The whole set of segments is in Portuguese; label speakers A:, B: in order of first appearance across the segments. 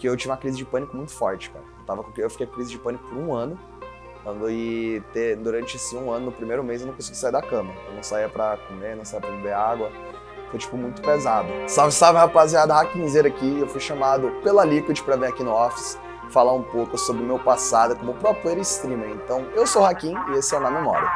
A: porque eu tive uma crise de pânico muito forte, cara. Eu fiquei com crise de pânico por um ano. E durante esse um ano, no primeiro mês, eu não consegui sair da cama. Eu não saía pra comer, não saía pra beber água. Foi, tipo, muito pesado. Salve, salve, rapaziada. Hackinzeiro aqui. Eu fui chamado pela Liquid pra vir aqui no Office falar um pouco sobre o meu passado como pro player e streamer. Então, eu sou o Hakim e esse é o Na Memória.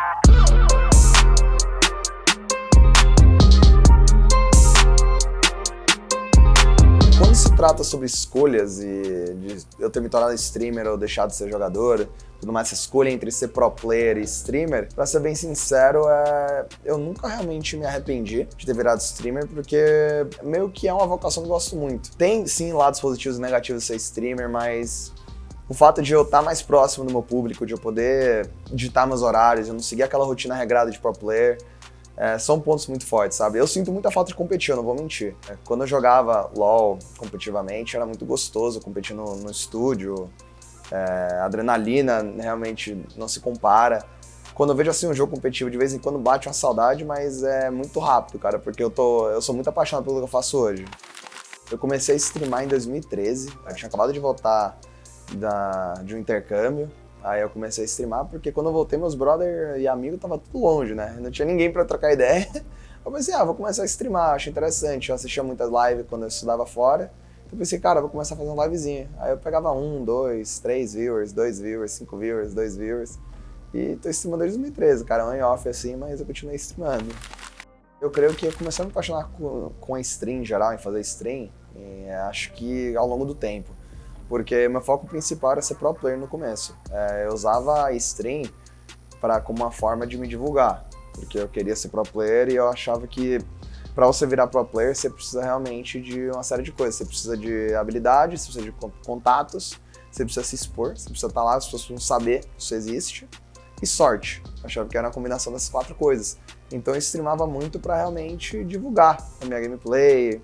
A: Quando se trata sobre escolhas e de eu ter me tornado streamer ou deixado de ser jogador, tudo mais, essa escolha entre ser pro player e streamer, pra ser bem sincero, eu nunca realmente me arrependi de ter virado streamer, porque meio que é uma vocação que eu gosto muito. Tem, sim, lados positivos e negativos de ser streamer, mas o fato de eu estar mais próximo do meu público, de eu poder digitar meus horários, eu não seguir aquela rotina regrada de pro player, são pontos muito fortes, sabe? Eu sinto muita falta de competir, eu não vou mentir. Quando eu jogava LoL competitivamente, era muito gostoso competir no estúdio. A adrenalina realmente não se compara. Quando eu vejo assim um jogo competitivo, de vez em quando bate uma saudade, mas é muito rápido, cara, porque eu sou muito apaixonado pelo que eu faço hoje. Eu comecei a streamar em 2013, eu tinha acabado de voltar de um intercâmbio. Aí eu comecei a streamar, porque quando eu voltei, meus brother e amigos estavam tudo longe, né? Não tinha ninguém pra trocar ideia. Eu pensei, vou começar a streamar, acho interessante. Eu assistia muitas lives quando eu estudava fora. Então eu pensei, cara, vou começar a fazer uma livezinha. Aí eu pegava 1, 2, 3 viewers, 2 viewers, 5 viewers, 2 viewers. E tô streamando desde 2013, cara, on e off assim, mas eu continuei streamando. Eu creio que eu comecei a me apaixonar com a stream em geral, em fazer stream, acho que ao longo do tempo. Porque meu foco principal era ser pro player no começo. Eu usava a stream como uma forma de me divulgar, porque eu queria ser pro player e eu achava que para você virar pro player você precisa realmente de uma série de coisas. Você precisa de habilidade, você precisa de contatos, você precisa se expor, você precisa estar lá, as pessoas precisam saber que isso existe, e sorte. Eu achava que era uma combinação dessas 4 coisas. Então eu streamava muito para realmente divulgar a minha gameplay,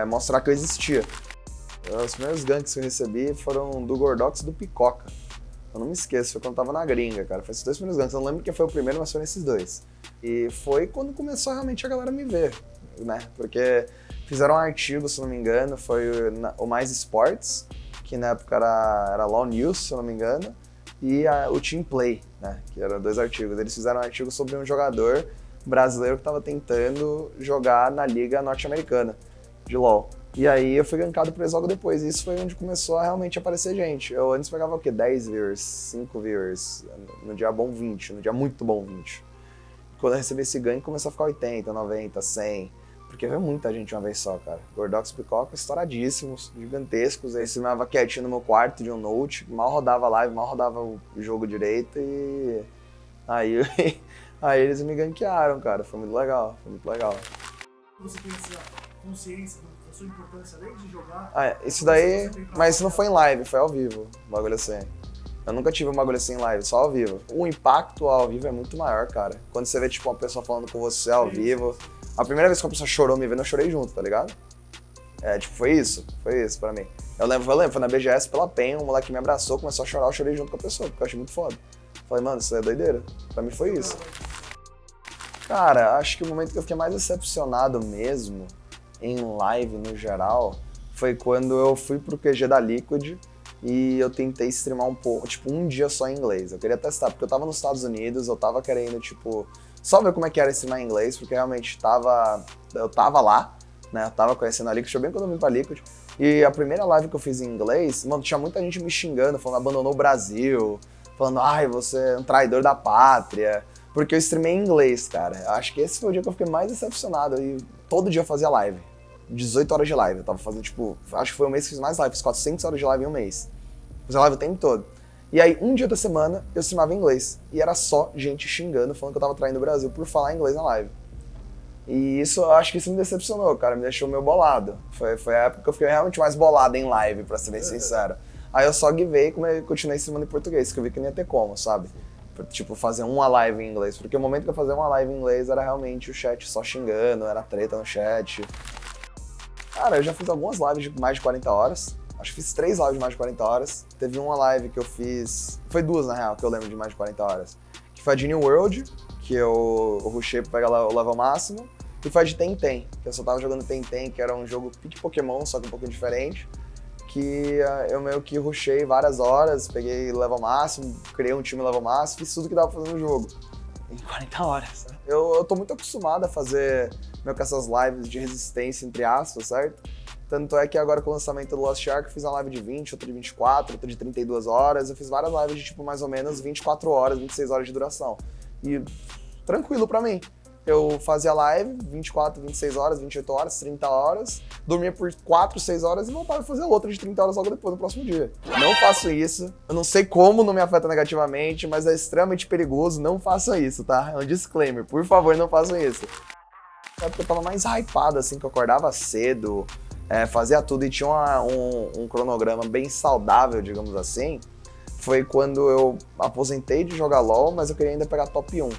A: mostrar que eu existia. Os primeiros ganks que eu recebi foram do Gordox e do Picoca. Eu não me esqueço, foi quando eu tava na gringa, cara. Foi esses 2 primeiros ganks. Eu não lembro quem foi o primeiro, mas foi nesses 2. E foi quando começou realmente a galera me ver, né? Porque fizeram um artigo, se não me engano, foi o Mais Sports, que na época era LoL News, se não me engano, e o Team Play, né? Que eram 2 artigos. Eles fizeram um artigo sobre um jogador brasileiro que tava tentando jogar na liga norte-americana de LoL. E aí eu fui gankado por eles logo depois, e isso foi onde começou a realmente aparecer gente. Eu antes pegava o quê? 10 viewers, 5 viewers, no dia bom 20, no dia muito bom 20. Quando eu recebi esse gank começou a ficar 80, 90, 100, porque veio muita gente uma vez só, cara. Gordox e Picoca estouradíssimos, gigantescos, aí streamava quietinho no meu quarto de um note, mal rodava live, mal rodava o jogo direito, e aí eles me gankearam, cara, foi muito legal, foi muito legal.
B: Você tem essa consciência da sua importância além de jogar?
A: Isso daí, mas isso não foi em live, foi ao vivo, um bagulho assim. Eu nunca tive um bagulho assim em live, só ao vivo. O impacto ao vivo é muito maior, cara. Quando você vê, tipo, uma pessoa falando com você ao vivo. A primeira vez que uma pessoa chorou me vendo, eu chorei junto, tá ligado? Foi isso pra mim. Eu lembro, foi na BGS pela PEN, um moleque me abraçou, começou a chorar, eu chorei junto com a pessoa, porque eu achei muito foda. Falei, mano, isso é doideira. Pra mim foi isso. Cara, acho que o momento que eu fiquei mais decepcionado mesmo, em live no geral, foi quando eu fui pro QG da Liquid e eu tentei streamar um pouco, tipo, um dia só em inglês. Eu queria testar, porque eu tava nos Estados Unidos, eu tava querendo, tipo, só ver como é que era streamar em inglês, porque realmente eu tava lá, né, eu tava conhecendo a Liquid, foi bem quando eu vim pra Liquid, e a primeira live que eu fiz em inglês, mano, tinha muita gente me xingando, falando abandonou o Brasil, falando, você é um traidor da pátria, porque eu streamei em inglês, cara. Acho que esse foi o dia que eu fiquei mais decepcionado, e todo dia eu fazia live. 18 horas de live, eu tava fazendo, tipo, acho que foi o mês que fiz mais live, fiz 400 horas de live em um mês. Fazia live o tempo todo. E aí, um dia da semana, eu streamava em inglês. E era só gente xingando, falando que eu tava traindo o Brasil por falar inglês na live. E eu acho que isso me decepcionou, cara, me deixou meio bolado. Foi a época que eu fiquei realmente mais bolado em live, pra ser bem sincero. Aí eu só givei e continuei streamando em português, que eu vi que não ia ter como, sabe? Tipo, fazer uma live em inglês. Porque o momento que eu fazia uma live em inglês era realmente o chat só xingando, era treta no chat. Cara, eu já fiz algumas lives de mais de 40 horas. Acho que fiz 3 lives de mais de 40 horas. Teve uma live que eu fiz... Foi 2, na real, que eu lembro de mais de 40 horas. Que foi a de New World, que eu rushei pra pegar o level máximo. E foi a de Tenten, que eu só tava jogando Tenten, que era um jogo pique Pokémon, só que um pouquinho diferente. que eu meio que rushei várias horas, peguei level máximo, criei um time level máximo, fiz tudo que dava pra fazer no jogo. Em 40 horas. Eu tô muito acostumado a fazer meio que essas lives de resistência, entre aspas, certo? Tanto é que agora com o lançamento do Lost Ark eu fiz uma live de 20, outra de 24, outra de 32 horas. Eu fiz várias lives de tipo mais ou menos 24 horas, 26 horas de duração. E tranquilo pra mim. Eu fazia live 24, 26 horas, 28 horas, 30 horas, dormia por 4, 6 horas e voltava a fazer outra de 30 horas logo depois, no próximo dia. Não faço isso. Eu não sei como não me afeta negativamente, mas é extremamente perigoso. Não façam isso, tá? É um disclaimer. Por favor, não façam isso. Na época eu tava mais hypado, assim, que eu acordava cedo, fazia tudo e tinha um cronograma bem saudável, digamos assim. Foi quando eu aposentei de jogar LoL, mas eu queria ainda pegar top 1.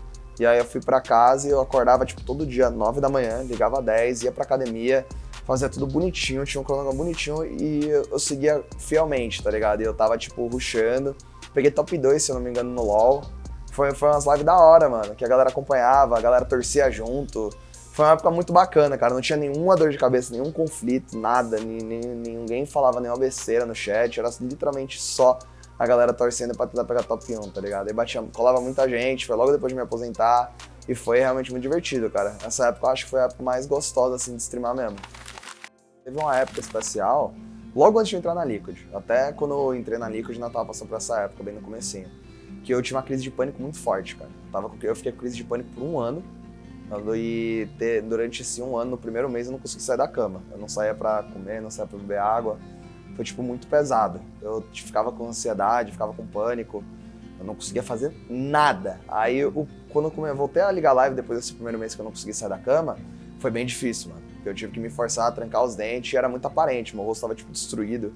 A: E aí eu fui pra casa e eu acordava, tipo, todo dia, 9 da manhã, ligava 10, ia pra academia, fazia tudo bonitinho, tinha um cronograma bonitinho e eu seguia fielmente, tá ligado? E eu tava, tipo, rushando. Peguei top 2, se eu não me engano, no LoL. Foi umas lives da hora, mano, que a galera acompanhava, a galera torcia junto. Foi uma época muito bacana, cara, não tinha nenhuma dor de cabeça, nenhum conflito, nada, ninguém falava nenhuma besteira no chat, era literalmente só a galera torcendo pra tentar pegar top 1, tá ligado? Aí colava muita gente, foi logo depois de me aposentar e foi realmente muito divertido, cara. Essa época eu acho que foi a época mais gostosa, assim, de streamar mesmo. Teve uma época especial, logo antes de entrar na Liquid, até quando eu entrei na Liquid ainda tava passando por essa época, bem no comecinho, que eu tive uma crise de pânico muito forte, cara. Eu fiquei com crise de pânico por 1 ano, e durante esse 1 ano, no primeiro mês, eu não consegui sair da cama. Eu não saía pra comer, não saía pra beber água. Foi, tipo, muito pesado. Eu ficava com ansiedade, ficava com pânico. Eu não conseguia fazer nada. Aí, quando eu voltei a ligar live, depois desse primeiro mês que eu não consegui sair da cama, foi bem difícil, mano. Porque eu tive que me forçar a trancar os dentes e era muito aparente. Meu rosto tava, tipo, destruído.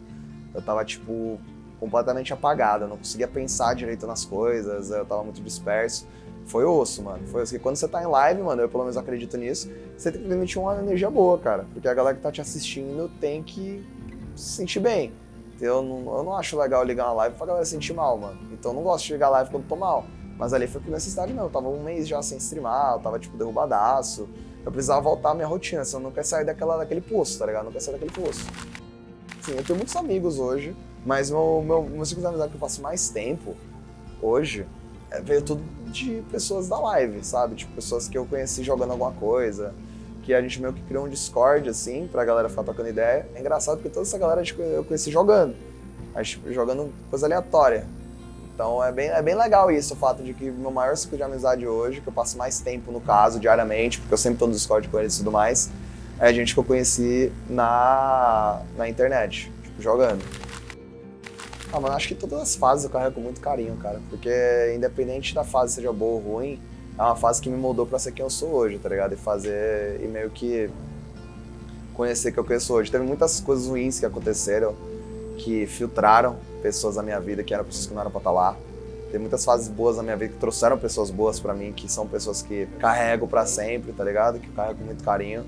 A: Eu tava, tipo, completamente apagado. Eu não conseguia pensar direito nas coisas. Eu tava muito disperso. Foi osso, mano. Foi osso. Porque quando você tá em live, mano, eu pelo menos acredito nisso, você tem que transmitir uma energia boa, cara. Porque a galera que tá te assistindo tem que se sentir bem. Eu não acho legal ligar uma live pra galera se sentir mal, mano. Então eu não gosto de ligar live quando tô mal. Mas ali foi por necessidade, não. Eu tava 1 mês já sem streamar, eu tava, tipo, derrubadaço. Eu precisava voltar à minha rotina, senão eu não quero sair daquele poço, tá ligado? Não quero sair daquele poço. Sim, eu tenho muitos amigos hoje, mas meu ciclo de amizade que eu passo mais tempo hoje veio tudo de pessoas da live, sabe? Tipo, pessoas que eu conheci jogando alguma coisa, que a gente meio que criou um Discord, assim, pra galera ficar trocando ideia. É engraçado porque toda essa galera eu conheci jogando, mas, tipo, jogando coisa aleatória. Então é bem legal isso, o fato de que meu maior ciclo de amizade hoje, que eu passo mais tempo, no caso, diariamente, porque eu sempre tô no Discord com eles e tudo mais, é a gente que eu conheci na internet, tipo, jogando. Ah, mano, acho que todas as fases eu carrego com muito carinho, cara, porque independente da fase seja boa ou ruim, é uma fase que me moldou pra ser quem eu sou hoje, tá ligado? E meio que conhecer quem eu conheço hoje. Teve muitas coisas ruins que aconteceram, que filtraram pessoas da minha vida que eram pessoas que não eram pra estar lá. Tem muitas fases boas na minha vida que trouxeram pessoas boas pra mim, que são pessoas que carrego pra sempre, tá ligado? Que eu carrego com muito carinho.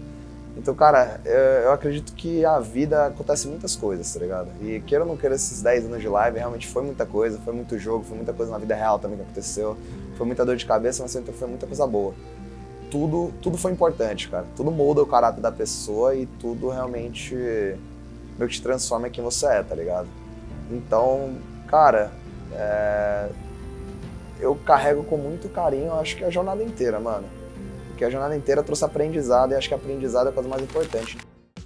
A: Então, cara, eu acredito que a vida acontece muitas coisas, tá ligado? E queira ou não queira, esses 10 anos de live realmente foi muita coisa, foi muito jogo, foi muita coisa na vida real também que aconteceu. Foi muita dor de cabeça, mas sempre foi muita coisa boa. Tudo foi importante, cara. Tudo molda o caráter da pessoa e tudo realmente meio que te transforma em quem você é, tá ligado? Então, cara, eu carrego com muito carinho, acho que a jornada inteira, mano. Porque a jornada inteira trouxe aprendizado e acho que aprendizado é a coisa mais importante.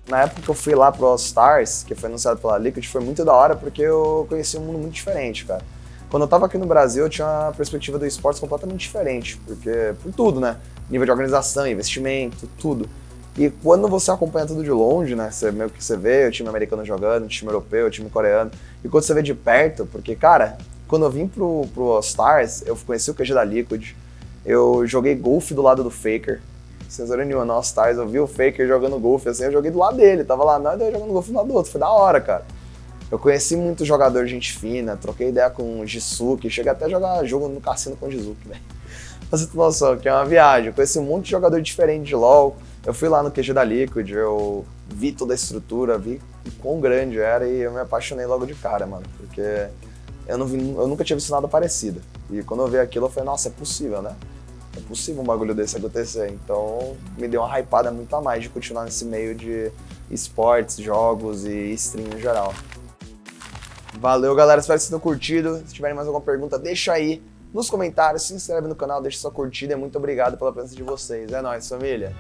A: Na época que eu fui lá pro All Stars, que foi anunciado pela Liquid, foi muito da hora porque eu conheci um mundo muito diferente, cara. Quando eu tava aqui no Brasil, eu tinha uma perspectiva do esportes completamente diferente, porque por tudo, né? Nível de organização, investimento, tudo. E quando você acompanha tudo de longe, né? Você meio que você vê o time americano jogando, o time europeu, o time coreano, e quando você vê de perto, porque, cara, quando eu vim pro All Stars, eu conheci o QG da Liquid, eu joguei golfe do lado do Faker. Vocês viram no All Stars, eu vi o Faker jogando golfe, assim, eu joguei do lado dele, tava lá, nós dois jogando golfe do lado do outro, foi da hora, cara. Eu conheci muito jogador de gente fina, troquei ideia com o Jisuke, cheguei até a jogar jogo no cassino com o Jisuke, velho. Pra você ter noção, que é uma viagem. Eu conheci um monte de jogador diferente de LoL, eu fui lá no QG da Liquid, eu vi toda a estrutura, vi o quão grande era e eu me apaixonei logo de cara, mano, porque eu nunca tinha visto nada parecido. E quando eu vi aquilo, eu falei, nossa, é possível, né? É possível um bagulho desse acontecer. Então, me deu uma hypada muito a mais de continuar nesse meio de esportes, jogos e stream em geral. Valeu, galera. Espero que vocês tenham curtido. Se tiverem mais alguma pergunta, deixa aí nos comentários. Se inscreve no canal, deixa sua curtida. E muito obrigado pela presença de vocês. É nóis, família.